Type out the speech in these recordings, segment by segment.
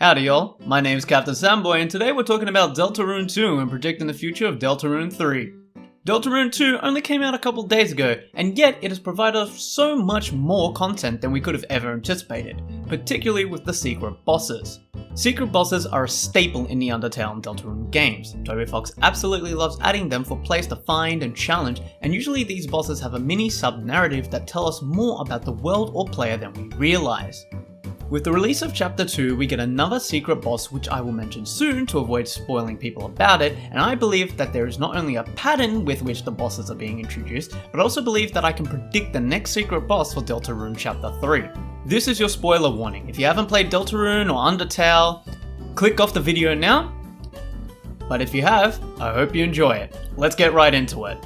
Howdy y'all, my name's Captain Samboy and today we're talking about Deltarune 2 and predicting the future of Deltarune 3. Deltarune 2 only came out a couple days ago, and yet it has provided us so much more content than we could have ever anticipated, particularly with the secret bosses. Secret bosses are a staple in the Undertale and Deltarune games. Toby Fox absolutely loves adding them for players to find and challenge, and usually these bosses have a mini sub-narrative that tell us more about the world or player than we realise. With the release of Chapter 2, we get another secret boss which I will mention soon to avoid spoiling people about it, and I believe that there is not only a pattern with which the bosses are being introduced, but I also believe that I can predict the next secret boss for Deltarune Chapter 3. This is your spoiler warning. If you haven't played Deltarune or Undertale, click off the video now, but if you have, I hope you enjoy it. Let's get right into it.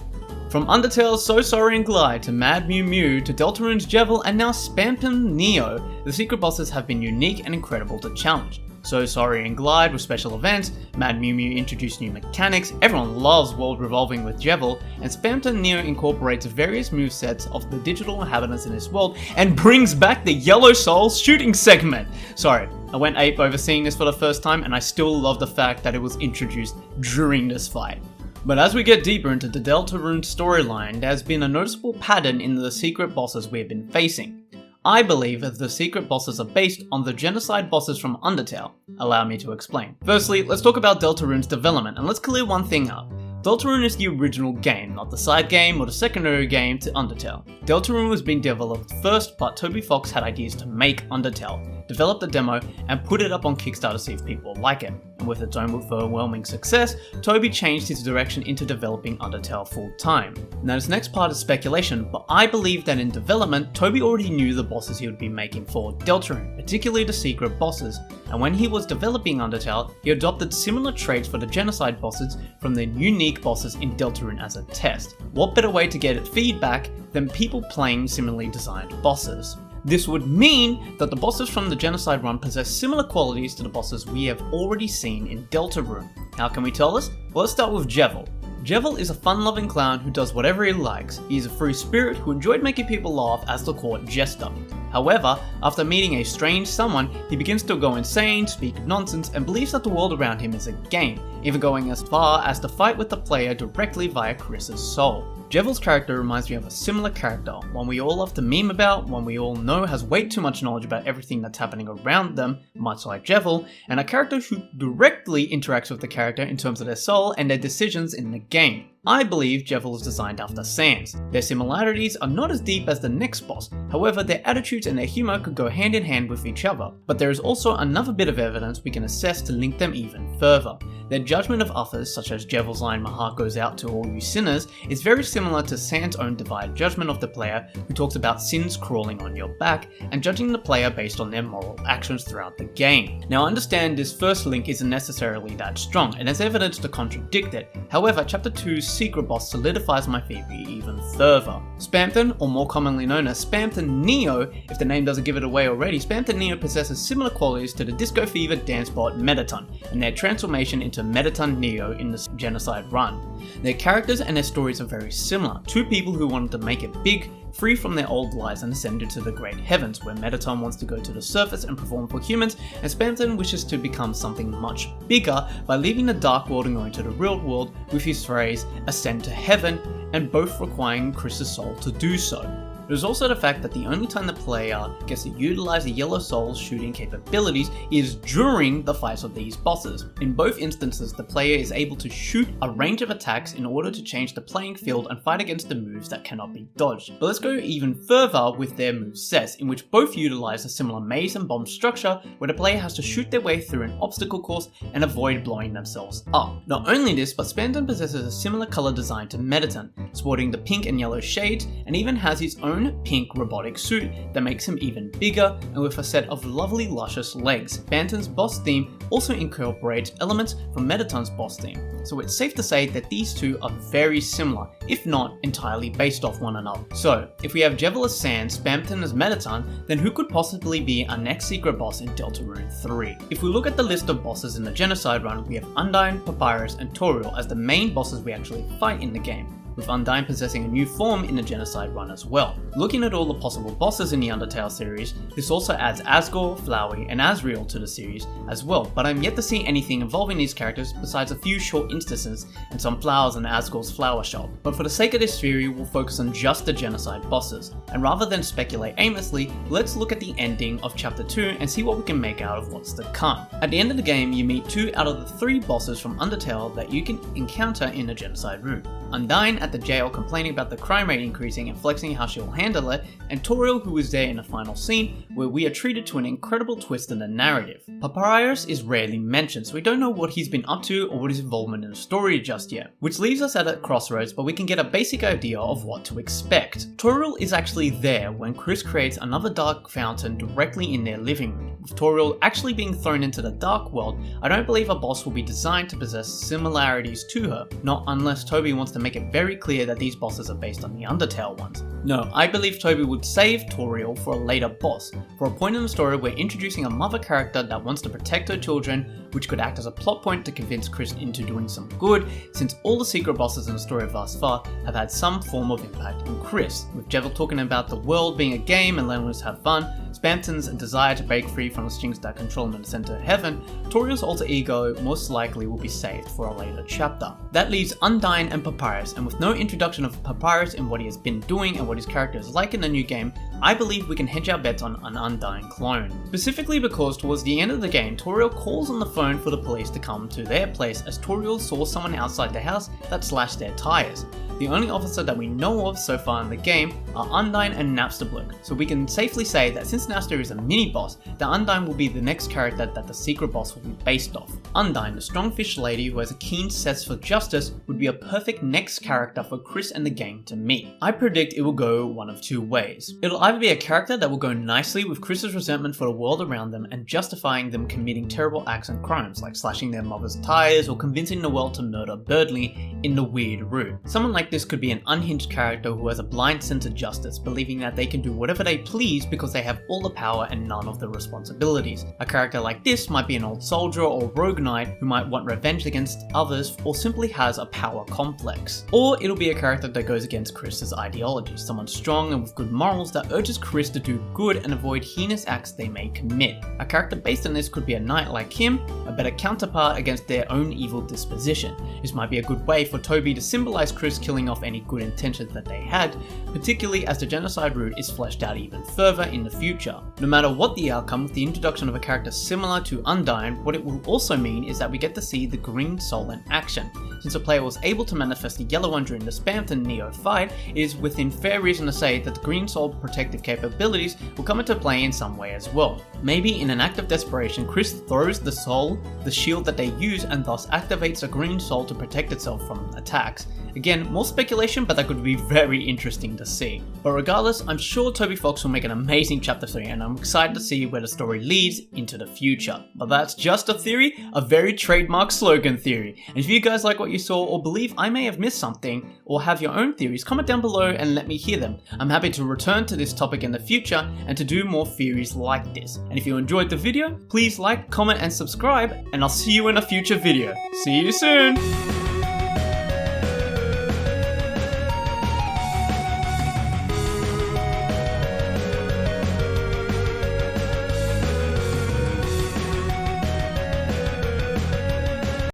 From Undertale's So Sorry and Glide to Mad Mew Mew to Deltarune's Jevil and now Spamton Neo, the secret bosses have been unique and incredible to challenge. So Sorry and Glide with special events, Mad Mew Mew introduced new mechanics, everyone loves world revolving with Jevil, and Spamton Neo incorporates various movesets of the digital inhabitants in this world and brings back the Yellow Soul shooting segment! Sorry, I went ape over seeing this for the first time and I still love the fact that it was introduced during this fight. But as we get deeper into the Deltarune storyline, there's been a noticeable pattern in the secret bosses we've been facing. I believe that the secret bosses are based on the genocide bosses from Undertale. Allow me to explain. Firstly, let's talk about Deltarune's development, and let's clear one thing up. Deltarune is the original game, not the side game or the secondary game to Undertale. Deltarune was being developed first, but Toby Fox had ideas to make Undertale, developed the demo, and put it up on Kickstarter to see if people like it. And with its own overwhelming success, Toby changed his direction into developing Undertale full time. Now this next part is speculation, but I believe that in development, Toby already knew the bosses he would be making for Deltarune, particularly the secret bosses, and when he was developing Undertale, he adopted similar traits for the genocide bosses from the unique bosses in Deltarune as a test. What better way to get feedback than people playing similarly designed bosses? This would mean that the bosses from the Genocide run possess similar qualities to the bosses we have already seen in Deltarune. How can we tell this? Well, let's start with Jevil. Jevil is a fun-loving clown who does whatever he likes. He is a free spirit who enjoyed making people laugh as the court jester. However, after meeting a strange someone, he begins to go insane, speak nonsense, and believes that the world around him is a game, even going as far as to fight with the player directly via Chris's soul. Jevil's character reminds me of a similar character, one we all love to meme about, one we all know has way too much knowledge about everything that's happening around them, much like Jevil, and a character who directly interacts with the character in terms of their soul and their decisions in the game. I believe Jevil is designed after Sans. Their similarities are not as deep as the next boss, however their attitudes and their humour could go hand in hand with each other, but there is also another bit of evidence we can assess to link them even further. Their judgment of others, such as Jevil's line "My heart goes out to all you sinners," is very similar to Sans' own divided judgment of the player, who talks about sins crawling on your back and judging the player based on their moral actions throughout the game. Now I understand this first link isn't necessarily that strong, and there's evidence to contradict it, however Chapter 2's secret boss solidifies my theory even further. Spamton, or more commonly known as Spamton Neo, if the name doesn't give it away already, Spamton Neo possesses similar qualities to the Disco Fever dance bot Mettaton, and their transformation into Mettaton Neo in the Genocide run. Their characters and their stories are very similar. Two people who wanted to make it big, free from their old lives and ascend into the great heavens, where Mettaton wants to go to the surface and perform for humans, and Spamton wishes to become something much bigger by leaving the dark world and going to the real world with his phrase, ascend to heaven, and both requiring Chris's soul to do so. There's also the fact that the only time the player gets to utilize the Yellow Soul's shooting capabilities is during the fights of these bosses. In both instances, the player is able to shoot a range of attacks in order to change the playing field and fight against the moves that cannot be dodged. But let's go even further with their movesets, in which both utilize a similar maze and bomb structure where the player has to shoot their way through an obstacle course and avoid blowing themselves up. Not only this, but Spamton possesses a similar color design to Mettaton, sporting the pink and yellow shades, and even has his own pink robotic suit that makes him even bigger and with a set of lovely luscious legs. Spamton's boss theme also incorporates elements from Mettaton's boss theme, so it's safe to say that these two are very similar, if not entirely based off one another. So, if we have Jevil as Sans, Spamton as Mettaton, then who could possibly be our next secret boss in Deltarune 3? If we look at the list of bosses in the Genocide run, we have Undyne, Papyrus, and Toriel as the main bosses we actually fight in the game. with Undyne possessing a new form in the Genocide run as well. Looking at all the possible bosses in the Undertale series, this also adds Asgore, Flowey, and Asriel to the series as well, but I'm yet to see anything involving these characters besides a few short instances and some flowers in Asgore's flower shop. But for the sake of this theory, we'll focus on just the Genocide bosses, and rather than speculate aimlessly, let's look at the ending of Chapter 2 and see what we can make out of what's to come. At the end of the game, you meet 2 out of the 3 bosses from Undertale that you can encounter in the Genocide route. Undyne at the jail complaining about the crime rate increasing and flexing how she'll handle it, and Toriel who is there in the final scene where we are treated to an incredible twist in the narrative. Papyrus is rarely mentioned, so we don't know what he's been up to or what his involvement in the story just yet, which leaves us at a crossroads, but we can get a basic idea of what to expect. Toriel is actually there when Chris creates another dark fountain directly in their living room. With Toriel actually being thrown into the dark world, I don't believe a boss will be designed to possess similarities to her, not unless Toby wants to make it very clear that these bosses are based on the Undertale ones. No, I believe Toby would save Toriel for a later boss. For a point in the story, we're introducing a mother character that wants to protect her children, which could act as a plot point to convince Chris into doing some good, since all the secret bosses in the story thus far have had some form of impact on Chris. With Jevil talking about the world being a game and letting us have fun, Spamton's desire to break free from the strings that control him and send to heaven, Toriel's alter ego most likely will be saved for a later chapter. That leaves Undyne and Papyrus, and with no introduction of Papyrus and what he has been doing and what his character is like in the new game, I believe we can hedge our bets on an Undyne clone. Specifically because towards the end of the game, Toriel calls on the phone for the police to come to their place as Toriel saw someone outside the house that slashed their tires. The only officer that we know of so far in the game are Undyne and Napster Bloke, so we can safely say that since Napster is a mini-boss, that Undyne will be the next character that the secret boss will be based off. Undyne, the strong fish lady who has a keen sense for justice, would be a perfect next character for Chris and the gang to meet. I predict it will go one of 2 ways. It'll either be a character that will go nicely with Chris's resentment for the world around them and justifying them committing terrible acts and crimes, like slashing their mother's tires or convincing the world to murder Birdley in the weird route. Someone like this could be an unhinged character who has a blind sense of justice, believing that they can do whatever they please because they have all the power and none of the responsibilities. A character like this might be an old soldier or rogue knight who might want revenge against others or simply has a power complex. Or it'll be a character that goes against Chris's ideology, someone strong and with good morals that urges Chris to do good and avoid heinous acts they may commit. A character based on this could be a knight like him, a better counterpart against their own evil disposition. This might be a good way for Toby to symbolize Chris killing off any good intentions that they had, particularly as the Genocide route is fleshed out even further in the future. No matter what the outcome, with the introduction of a character similar to Undyne, what it will also mean is that we get to see the green soul in action. Since the player was able to manifest the yellow one during the Spamton Neo fight, it is within fair reason to say that the green soul protective capabilities will come into play in some way as well. Maybe in an act of desperation, Chris throws the soul, the shield that they use, and thus activates a green soul to protect itself from attacks. Again, more speculation, but that could be very interesting to see. But regardless, I'm sure Toby Fox will make an amazing Chapter 3, and I'm excited to see where the story leads into the future. But that's just a theory, a very trademark slogan theory. And if you guys like what you saw or believe I may have missed something, or have your own theories, comment down below and let me hear them. I'm happy to return to this topic in the future and to do more theories like this. And if you enjoyed the video, please like, comment and subscribe, and I'll see you in a future video. See you soon!